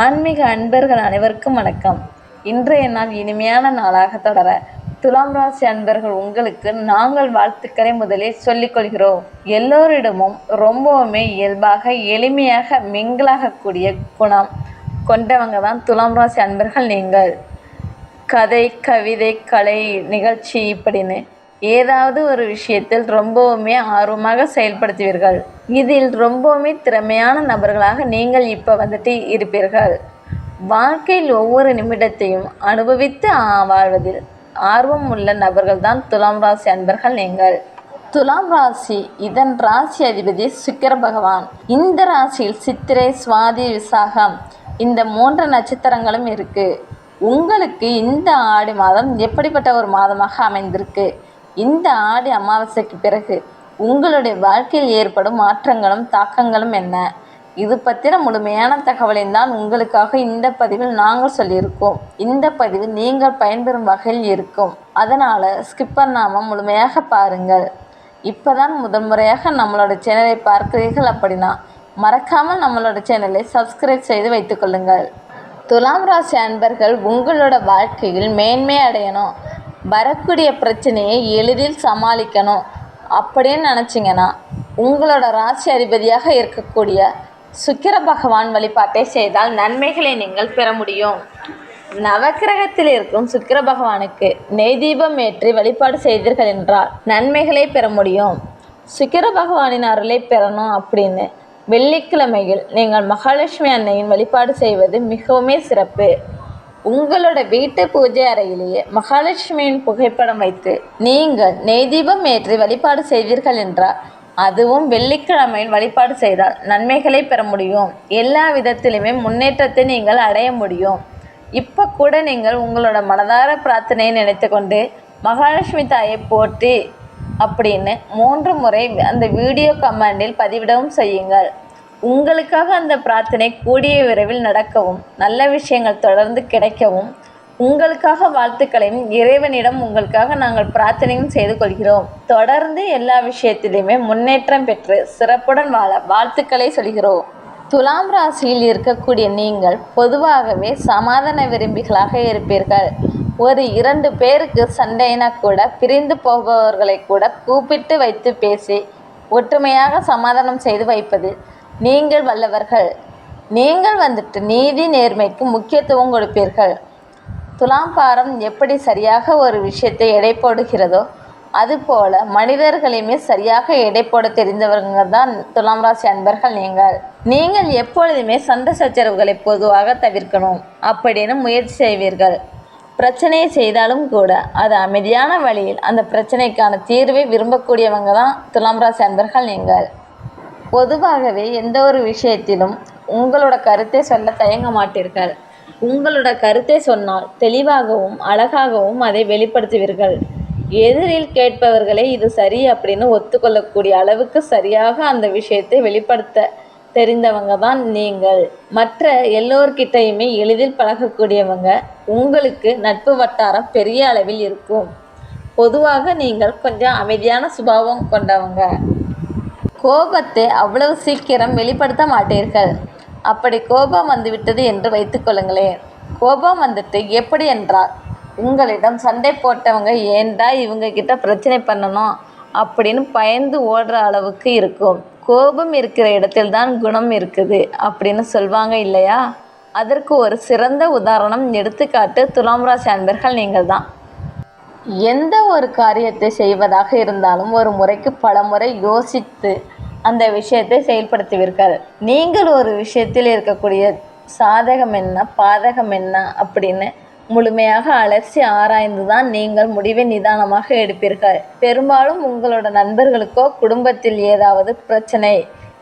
ஆன்மீக அன்பர்கள் அனைவருக்கும் வணக்கம். இன்றைய நாள் இனிமையான நாளாக தொடர துலாம் ராசி அன்பர்கள் உங்களுக்கு நாங்கள் வாழ்த்துக்களை முதலில் சொல்லிக் கொள்கிறோம். எல்லோரிடமும் ரொம்பவுமே இயல்பாக எளிமையாக மிங்கிளாகக்கூடிய குணம் கொண்டவங்க தான் துலாம் ராசி அன்பர்கள். நீங்கள் கதை, கவிதை, கலை, நிகழ்ச்சி இப்படின்னு ஏதாவது ஒரு விஷயத்தில் ரொம்பவுமே ஆர்வமாக செயல்படுத்துவீர்கள். இதில் ரொம்பவுமே திறமையான நபர்களாக நீங்கள் இப்போ இருப்பீர்கள். வாழ்க்கையில் ஒவ்வொரு நிமிடத்தையும் அனுபவித்து வாழ்வதில் ஆர்வம் உள்ள நபர்கள் தான் துலாம் ராசி அன்பர்கள். நீங்கள் துலாம் ராசி, இதன் ராசி அதிபதி சுக்கிர பகவான். இந்த ராசியில் சித்திரை, சுவாதி, விசாகம் இந்த 3 நட்சத்திரங்களும் இருக்கு. உங்களுக்கு இந்த ஆடி மாதம் எப்படிப்பட்ட ஒரு மாதமாக அமைந்திருக்கு? இந்த ஆடி அமாவாசைக்கு பிறகு உங்களுடைய வாழ்க்கையில் ஏற்படும் மாற்றங்களும் தாக்கங்களும் என்ன? இது பற்றின முழுமையான தகவலையும் தான் உங்களுக்காக இந்த பதிவில் நாங்கள் சொல்லியிருக்கோம். இந்த பதிவு நீங்கள் பயன்பெறும் வகையில் இருக்கும். அதனால் ஸ்கிப் பண்ணாமல் முழுமையாக பாருங்கள். இப்போ தான் முதல் முறையாக நம்மளோட சேனலை பார்க்கிறீர்கள் அப்படின்னா மறக்காமல் நம்மளோட சேனலை சப்ஸ்கிரைப் செய்து வைத்துக்கொள்ளுங்கள். துலாம் ராசி அன்பர்கள் உங்களோட வாழ்க்கையில் மேன்மை அடையணும், வரக்கூடிய பிரச்சனையை எளிதில் சமாளிக்கணும் அப்படின்னு நினச்சிங்கன்னா உங்களோட ராசி அதிபதியாக இருக்கக்கூடிய சுக்கிர பகவான் வழிபாட்டை செய்தால் நன்மைகளை நீங்கள் பெற முடியும். நவக்கிரகத்தில் இருக்கும் சுக்கிர பகவானுக்கு நெய் தீபம் ஏற்றி வழிபாடு செய்தீர்கள் என்றால் நன்மைகளை பெற முடியும். சுக்கிர பகவானின் அருளை பெறணும் அப்படின்னு வெள்ளிக்கிழமையில் நீங்கள் மகாலட்சுமி அன்னையின் வழிபாடு செய்வது மிகவுமே சிறப்பு. உங்களோட வீட்டு பூஜை அறையிலேயே மகாலட்சுமியின் புகைப்படம் வைத்து நீங்கள் நெய் தீபம் ஏற்றி வழிபாடு செய்வீர்கள் என்றால் அதுவும் வெள்ளிக்கிழமையில் வழிபாடு செய்தால் நன்மைகளை பெற முடியும். எல்லா விதத்திலுமே முன்னேற்றத்தை நீங்கள் அடைய முடியும். இப்போ கூட நீங்கள் உங்களோட மனதார பிரார்த்தனையை நினைத்து கொண்டு மகாலட்சுமி தாயை போற்றி அப்படின்னு 3 முறை அந்த வீடியோ கமெண்டில் பதிவிடவும் செய்யுங்கள். உங்களுக்காக அந்த பிரார்த்தனை கூடிய விரைவில் நடக்கவும், நல்ல விஷயங்கள் தொடர்ந்து கிடைக்கவும் உங்களுக்காக வாழ்த்துக்களையும் இறைவனிடம் உங்களுக்காக நாங்கள் பிரார்த்தனையும் செய்து கொள்கிறோம். தொடர்ந்து எல்லா விஷயத்திலையுமே முன்னேற்றம் பெற்று சிறப்புடன் வாழ வாழ்த்துக்களை சொல்கிறோம். துலாம் ராசியில் இருக்கக்கூடிய நீங்கள் பொதுவாகவே சமாதான விரும்பிகளாக இருப்பீர்கள். ஒரு 2 பேருக்கு சண்டைனா கூட பிரிந்து போபவர்களை கூட கூப்பிட்டு வைத்து பேசி ஒற்றுமையாக சமாதானம் செய்து வைப்பதில் நீங்கள் வல்லவர்கள். நீங்கள் நீதி நேர்மைக்கு முக்கியத்துவம் கொடுப்பீர்கள். துலாம் பாரம் எப்படி சரியாக ஒரு விஷயத்தை எடை போடுகிறதோ அதுபோல மனிதர்களையுமே சரியாக எடை போட தெரிந்தவங்க தான் துலாம் ராசி அன்பர்கள். நீங்கள் எப்பொழுதுமே சண்டை சச்சரவுகளை பொதுவாக தவிர்க்கணும் அப்படின்னு முயற்சி செய்வீர்கள். பிரச்சனையை செய்தாலும் கூட அது அமைதியான வழியில் அந்த பிரச்சனைக்கான தீர்வை விரும்பக்கூடியவங்க தான் துலாம் ராசி அன்பர்கள். நீங்கள் பொதுவாகவே எந்த ஒரு விஷயத்திலும் உங்களோட கருத்தை சொல்ல தயங்க மாட்டீர்கள். உங்களோட கருத்தை சொன்னால் தெளிவாகவும் அழகாகவும் அதை வெளிப்படுத்துவீர்கள். எதிரில் கேட்பவர்களை இது சரி அப்படின்னு ஒத்துக்கொள்ளக்கூடிய அளவுக்கு சரியாக அந்த விஷயத்தை வெளிப்படுத்த தெரிந்தவங்க தான் நீங்கள். மற்ற எல்லோர்கிட்டையுமே எளிதில் பழகக்கூடியவங்க. உங்களுக்கு நட்பு வட்டாரம் பெரிய அளவில் இருக்கும். பொதுவாக நீங்கள் கொஞ்சம் அமைதியான சுபாவம் கொண்டவங்க. கோபத்தை அவ்வளவு சீக்கிரம் வெளிப்படுத்த மாட்டீர்கள். அப்படி கோபம் வந்துவிட்டது என்று வைத்துக்கொள்ளுங்களேன். கோபம் எப்படி என்றால் உங்களிடம் சண்டை போட்டவங்க ஏண்டா இவங்க கிட்ட பிரச்சனை பண்ணணும் அப்படின்னு பயந்து ஓடுற அளவுக்கு இருக்கும். கோபம் இருக்கிற இடத்தில் தான் குணம் இருக்குது அப்படின்னு சொல்வாங்க இல்லையா? அதற்கு ஒரு சிறந்த உதாரணம், எடுத்துக்காட்டு துலாம் ராசி அன்பர்கள் நீங்கள் தான். எந்த ஒரு காரியத்தை செய்வதாக இருந்தாலும் ஒரு முறைக்கு பல முறை யோசித்து அந்த விஷயத்தை செயல்படுத்துவீர்கள். நீங்கள் ஒரு விஷயத்தில் இருக்கக்கூடிய சாதகம் என்ன பாதகம் என்ன அப்படின்னு முழுமையாக அலசி ஆராய்ந்து தான் நீங்கள் முடிவை நிதானமாக எடுப்பீர்கள். பெரும்பாலும் உங்களோட நண்பர்களுக்கோ குடும்பத்தில் ஏதாவது பிரச்சனை,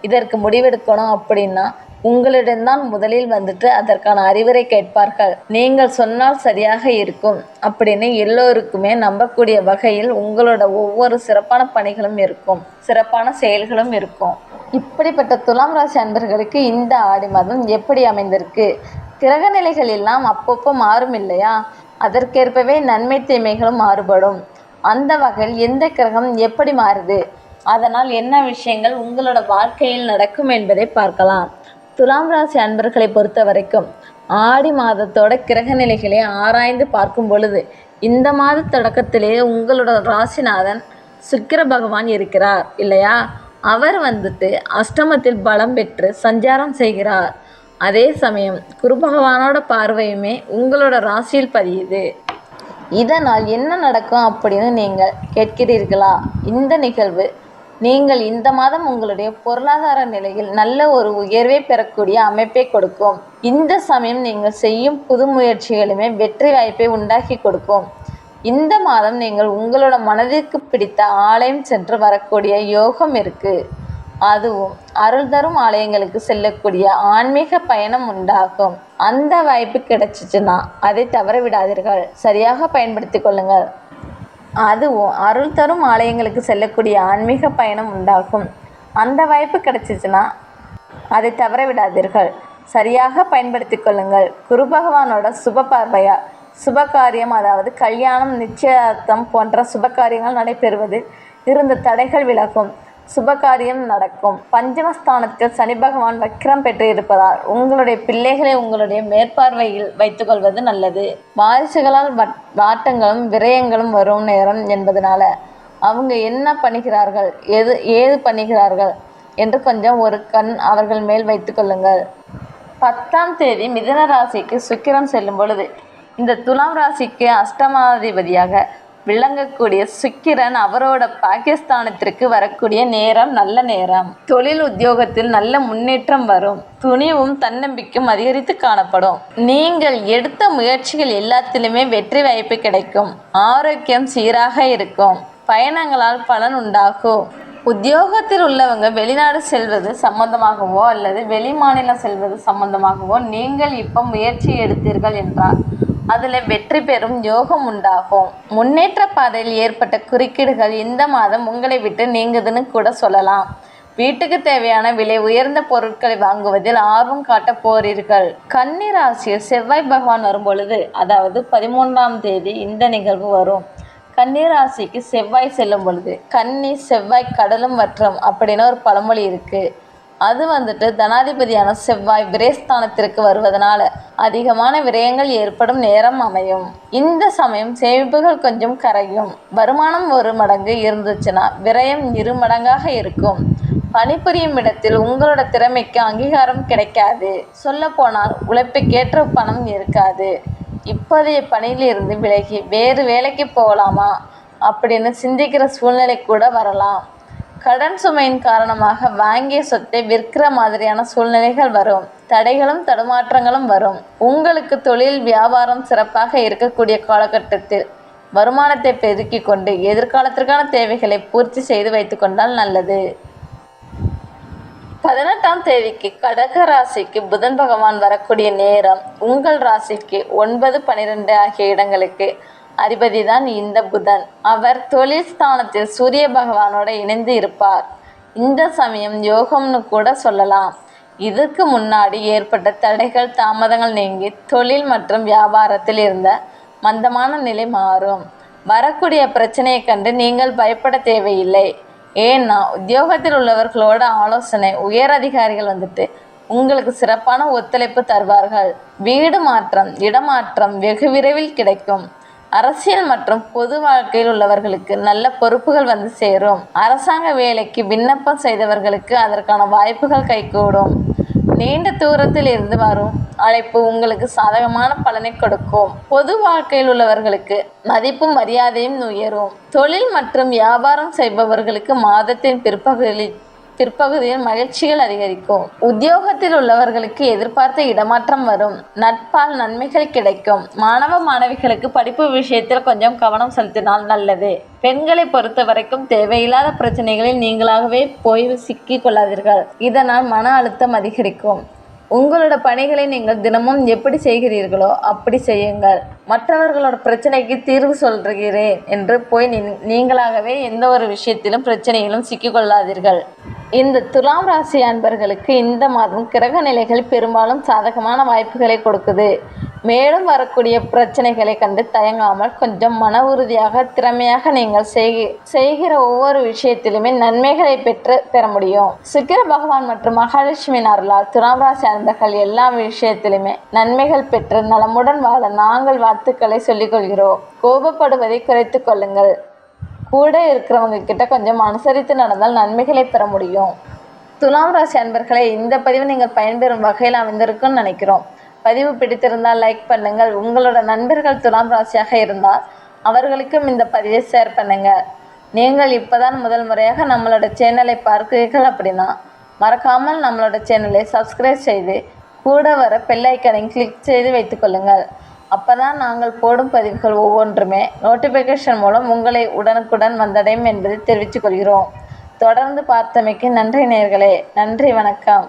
இதற்கு முடிவெடுக்கணும் அப்படின்னா உங்களிடம்தான் முதலில் அதற்கான அறிவுரை கேட்பார்கள். நீங்கள் சொன்னால் சரியாக இருக்கும் அப்படின்னு எல்லோருக்குமே நம்பக்கூடிய வகையில் உங்களோட ஒவ்வொரு சிறப்பான பணிகளும் இருக்கும், சிறப்பான செயல்களும் இருக்கும். இப்படிப்பட்ட துலாம் ராசி அன்பர்களுக்கு இந்த ஆடி மாதம் எப்படி அமைந்திருக்கு? கிரக நிலைகள் எல்லாம் அப்பப்போ மாறும் இல்லையா? அதற்கேற்பவே நன்மை தீமைகளும் மாறுபடும். அந்த வகையில் எந்த கிரகம் எப்படி மாறுது, அதனால் என்ன விஷயங்கள் உங்களோட வாழ்க்கையில் நடக்கும் என்பதை பார்க்கலாம். துலாம் ராசி அன்பர்களை பொறுத்த வரைக்கும் ஆடி மாதத்தோட கிரக நிலைகளை ஆராய்ந்து பார்க்கும் பொழுது இந்த மாத தொடக்கத்திலே உங்களோட ராசிநாதன் சுக்கிர பகவான் இருக்கிறார் இல்லையா? அவர் அஷ்டமத்தில் பலம் பெற்று சஞ்சாரம் செய்கிறார். அதே சமயம் குரு பகவானோட பார்வையுமே உங்களோட ராசியில் பதியுது. இதனால் என்ன நடக்கும் அப்படின்னு நீங்கள் கேட்கிறீர்களா? இந்த நிகழ்வு நீங்கள் இந்த மாதம் உங்களுடைய பொருளாதார நிலையில் நல்ல ஒரு உயர்வை பெறக்கூடிய அமைப்பை கொடுக்கும். இந்த சமயம் நீங்கள் செய்யும் புது முயற்சிகளுமே வெற்றி வாய்ப்பை உண்டாக்கி கொடுக்கும். இந்த மாதம் நீங்கள் உங்களோட மனதிற்கு பிடித்த ஆலயம் சென்று வரக்கூடிய யோகம் இருக்கு. அதுவும் அருள் தரும் ஆலயங்களுக்கு செல்லக்கூடிய ஆன்மீக பயணம் உண்டாகும். அந்த வாய்ப்பு கிடைச்சிச்சுன்னா அதை தவற விடாதீர்கள். சரியாக பயன்படுத்தி கொள்ளுங்கள். அதுவும் அருள் தரும் ஆலயங்களுக்கு செல்லக்கூடிய ஆன்மீக பயணம் உண்டாகும். அந்த வாய்ப்பு கிடைச்சிச்சுன்னா அதை தவற விடாதீர்கள். சரியாக பயன்படுத்தி கொள்ளுங்கள். குரு பகவானோட சுப பார்வையா சுபகாரியம், அதாவது கல்யாணம், நிச்சயார்த்தம் போன்ற சுபகாரியங்கள் நடைபெறுவதில் இருந்த தடைகள் விலகும். சுபகாரியம் நடக்கும். பஞ்சமஸ்தானத்தில் சனி பகவான் வக்ரம் பெற்று இருப்பதால் உங்களுடைய பிள்ளைகளை உங்களுடைய மேற்பார்வையில் வைத்துக்கொள்வது நல்லது. வாரிசுகளால் வாட்டங்களும் விரயங்களும் வரும் நேரம் என்பதனால அவங்க என்ன பண்ணுகிறார்கள், ஏது பண்ணுகிறார்கள் என்று கொஞ்சம் ஒரு கண் அவர்கள் மேல் வைத்துக்கொள்ளுங்கள். 10ஆம் தேதி மிதுன ராசிக்கு சுக்கிரன் செல்லும் பொழுது இந்த துலாம் ராசிக்கு அஷ்டமாதிபதியாக விளங்கக்கூடிய சுக்கிரன் அவரோட பாகிஸ்தானத்திற்கு வரக்கூடிய நேரம் நல்ல நேரம். தொழில் உத்தியோகத்தில் நல்ல முன்னேற்றம் வரும். துணிவும் தன்னம்பிக்கையும் அதிகரித்து காணப்படும். நீங்கள் எடுத்த முயற்சிகள் எல்லாத்திலுமே வெற்றி வாய்ப்பு கிடைக்கும். ஆரோக்கியம் சீராக இருக்கும். பயணங்களால் பலன் உண்டாகும். உத்தியோகத்தில் உள்ளவங்க வெளிநாடு செல்வது சம்பந்தமாகவோ அல்லது வெளி மாநிலம் செல்வது சம்பந்தமாகவோ நீங்கள் இப்போ முயற்சி எடுத்தீர்கள் என்றால் அதில் வெற்றி பெறும் யோகம் உண்டாகும். முன்னேற்ற பாதையில் ஏற்பட்ட குறுக்கீடுகள் இந்த மாதம் உங்களை விட்டு நீங்குதுன்னு கூட சொல்லலாம். வீட்டுக்கு தேவையான விலை உயர்ந்த பொருட்களை வாங்குவதில் ஆர்வம் காட்ட போறீர்கள். கன்னி ராசியில் செவ்வாய் பகவான் வரும் பொழுது, அதாவது 13ஆம் தேதி இந்த நிகழ்வு வரும். கன்னி ராசிக்கு செவ்வாய் செல்லும் பொழுது கன்னி செவ்வாய் கடலும் வற்றம் அப்படின்னு ஒரு பழமொழி இருக்கு. அது தனாதிபதியான செவ்வாய் விரயஸ்தானத்திற்கு வருவதனால அதிகமான விரயங்கள் ஏற்படும் நேரம் அமையும். இந்த சமயம் சேமிப்புகள் கொஞ்சம் கரையும். வருமானம் 1 மடங்கு இருந்துச்சுன்னா விரயம் 2 மடங்காக இருக்கும். பணிபுரியும் இடத்தில் உங்களோட திறமைக்கு அங்கீகாரம் கிடைக்காது. சொல்ல போனால் உழைப்புக்கேற்ற பணம் இருக்காது. இப்போதைய பணியிலிருந்து விலகி வேறு வேலைக்கு போகலாமா அப்படின்னு சிந்திக்கிற சூழ்நிலை கூட வரலாம். கடன் சுமையின் காரணமாக வாங்கிய சொத்தை விற்கிற மாதிரியான சூழ்நிலைகள் வரும். தடைகளும் தடுமாற்றங்களும் வரும். உங்களுக்கு தொழில் வியாபாரம் சிறப்பாக இருக்கக்கூடிய காலகட்டத்தில் வருமானத்தை பெருக்கி கொண்டு எதிர்காலத்திற்கான தேவைகளை பூர்த்தி செய்து வைத்து கொண்டால் நல்லது. 18ஆம் தேதிக்கு கடக ராசிக்கு புதன் பகவான் வரக்கூடிய நேரம். உங்கள் ராசிக்கு 9, 12 ஆகிய இடங்களுக்கு அதிபதி தான் இந்த புதன். அவர் தொழில் ஸ்தானத்தில் சூரிய பகவானோட இணைந்து இருப்பார். இந்த சமயம் யோகம்னு கூட சொல்லலாம். இதற்கு முன்னாடி ஏற்பட்ட தடைகள் தாமதங்கள் நீங்கி தொழில் மற்றும் வியாபாரத்தில் இருந்த மந்தமான நிலை மாறும். வரக்கூடிய பிரச்சனையை கண்டு நீங்கள் பயப்பட தேவையில்லை. ஏன்னா உத்தியோகத்தில் உள்ளவர்களோட ஆலோசனை உயர் அதிகாரிகள் உங்களுக்கு சிறப்பான ஒத்துழைப்பு தருவார்கள். வீடு மாற்றம், இடமாற்றம் வெகு விரைவில் கிடைக்கும். அரசியல் மற்றும் பொது வாழ்க்கையில் உள்ளவர்களுக்கு நல்ல பொறுப்புகள் சேரும். அரசாங்க வேலைக்கு விண்ணப்பம் செய்தவர்களுக்கு அதற்கான வாய்ப்புகள் கைகூடும். நீண்ட தூரத்தில் இருந்து வரும் அழைப்பு உங்களுக்கு சாதகமான பலனை கொடுக்கும். பொது வாழ்க்கையில் உள்ளவர்களுக்கு மதிப்பும் மரியாதையும் உயரும். தொழில் மற்றும் வியாபாரம் செய்பவர்களுக்கு மாதத்தின் பிற்பகுதியில் மகிழ்ச்சிகள் அதிகரிக்கும். உத்தியோகத்தில் உள்ளவர்களுக்கு எதிர்பார்த்த இடமாற்றம் வரும். நட்பால் நன்மைகள் கிடைக்கும். மாணவ மாணவிகளுக்கு படிப்பு விஷயத்தில் கொஞ்சம் கவனம் செலுத்தினால் நல்லது. பெண்களை பொறுத்த வரைக்கும் தேவையில்லாத பிரச்சனைகளில் நீங்களாகவே போய் சிக்கிக் கொள்ளாதீர்கள். இதனால் மன அழுத்தம் அதிகரிக்கும். உங்களோட பணிகளை நீங்கள் தினமும் எப்படி செய்கிறீர்களோ அப்படி செய்யுங்கள். மற்றவர்களோட பிரச்சனைக்கு தீர்வு சொல்கிறேன் என்று போய் நீங்களாகவே எந்த ஒரு விஷயத்திலும் பிரச்சனையிலும் சிக்கிக்கொள்ளாதீர்கள். இந்த துலாம் ராசி அன்பர்களுக்கு இந்த மாதம் கிரக நிலைகள் பெரும்பாலும் சாதகமான வாய்ப்புகளை கொடுக்குது. மேலும் வரக்கூடிய பிரச்சனைகளை கண்டு தயங்காமல் கொஞ்சம் மன உறுதியாக திறமையாக நீங்கள் செய்கிற ஒவ்வொரு விஷயத்திலுமே நன்மைகளை பெற முடியும். சுக்கிர பகவான் மற்றும் மகாலட்சுமியின் அருளால் துலாம் ராசி அன்பர்கள் எல்லா விஷயத்திலுமே நன்மைகள் பெற்று நலமுடன் வாழ நாங்கள் வாழ்த்துக்களை சொல்லிக் கொள்கிறோம். கோபப்படுவதை குறைத்து கொள்ளுங்கள். கூட இருக்கிறவங்க கிட்ட கொஞ்சம் அனுசரித்து நடந்தால் நன்மைகளை பெற முடியும். துலாம் ராசி அன்பர்களே, இந்த பதிவு நீங்கள் பயன்பெறும் வகையில் அமைந்திருக்கும்னு நினைக்கிறோம். பதிவு பிடித்திருந்தால் லைக் பண்ணுங்கள். உங்களோட நண்பர்கள் துலாம் ராசியாக இருந்தால் அவர்களுக்கும் இந்த பதிவை ஷேர் பண்ணுங்கள். நீங்கள் இப்போதான் முதல் முறையாக நம்மளோட சேனலை பார்க்கிறீர்கள் அப்படின்னா மறக்காமல் நம்மளோட சேனலை சப்ஸ்கிரைப் செய்து கூட வர பெல் ஐக்கனை கிளிக் செய்து வைத்துக்கொள்ளுங்கள். அப்போ தான் நாங்கள் போடும் பதிவுகள் ஒவ்வொன்றுமே நோட்டிஃபிகேஷன் மூலம் உங்களை உடனுக்குடன் வந்தடையும் என்பதை தெரிவித்துக் கொள்கிறோம். தொடர்ந்து பார்த்தமைக்கு நன்றி நேயர்களே. நன்றி, வணக்கம்.